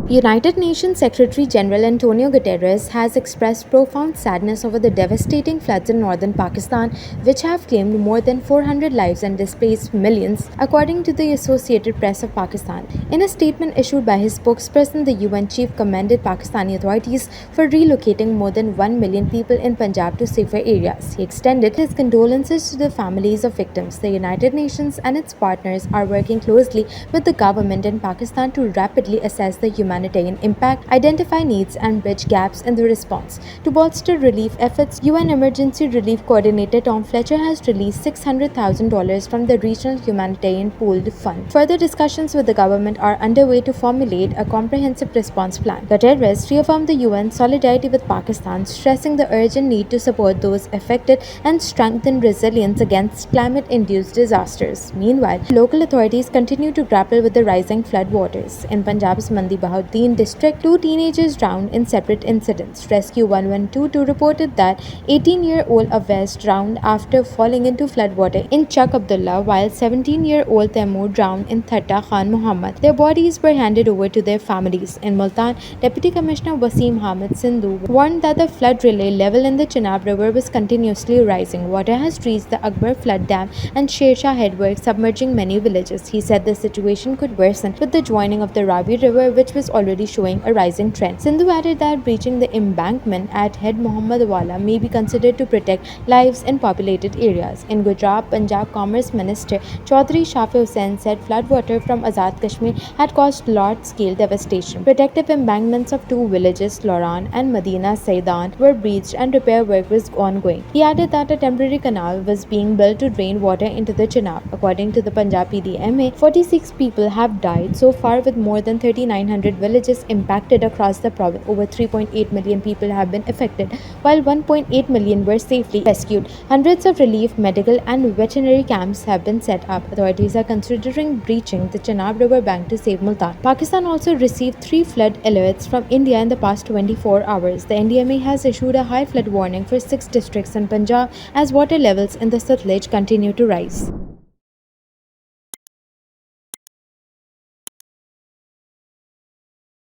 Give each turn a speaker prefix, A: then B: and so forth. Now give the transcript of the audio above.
A: United Nations Secretary General Antonio Guterres has expressed profound sadness over the devastating floods in northern Pakistan, which have claimed more than 400 lives and displaced millions, according to the Associated Press of Pakistan. In a statement issued by his spokesperson, the UN chief commended Pakistani authorities for relocating more than 1 million people in Punjab to safer areas. He extended his condolences to the families of victims. The United Nations and its partners are working closely with the government in Pakistan to rapidly assess the humanitarian impact, identify needs, and bridge gaps in the response. To bolster relief efforts, UN Emergency Relief Coordinator Tom Fletcher has released $600,000 from the Regional Humanitarian Pooled Fund. Further discussions with the government are underway to formulate a comprehensive response plan. Guterres reaffirmed the UN's solidarity with Pakistan, stressing the urgent need to support those affected and strengthen resilience against climate-induced disasters. Meanwhile, local authorities continue to grapple with the rising flood waters. In Punjab's Mandi Bahauddin district, two teenagers drowned in separate incidents. Rescue 112 reported that 18-year-old Awais drowned after falling into floodwater in Chak Abdullah, while 17-year-old Taimur drowned in Thatta Khan Muhammad. Their bodies were handed over to their families. In Multan, Deputy Commissioner Wasim Hamid Sindhu warned that the flood relay level in the Chenab River was continuously rising. Water has reached the Akbar Flood Dam and Sher Shah Headwork, submerging many villages. He said the situation could worsen with the joining of the Ravi River, which was already showing a rising trend. Sindhu added that breaching the embankment at Head Mohammadwala may be considered to protect lives in populated areas. In Gujarat, Punjab Commerce Minister Chaudhry Shafi Hussain said floodwater from Azad Kashmir had caused large-scale devastation. Protective embankments of two villages, Lauran and Madina Saidan, were breached and repair work was ongoing. He added that a temporary canal was being built to drain water into the Chenab. According to the Punjab PDMA, 46 people have died so far, with more than 3,900 villages impacted across the province. Over 3.8 million people have been affected, while 1.8 million were safely rescued. Hundreds of relief, medical, and veterinary camps have been set up. Authorities are considering breaching the Chenab River bank to save Multan. Pakistan also received 3 flood alerts from India in the past 24 hours. The NDMA has issued a high flood warning for 6 districts in Punjab as water levels in the Satluj continue to rise.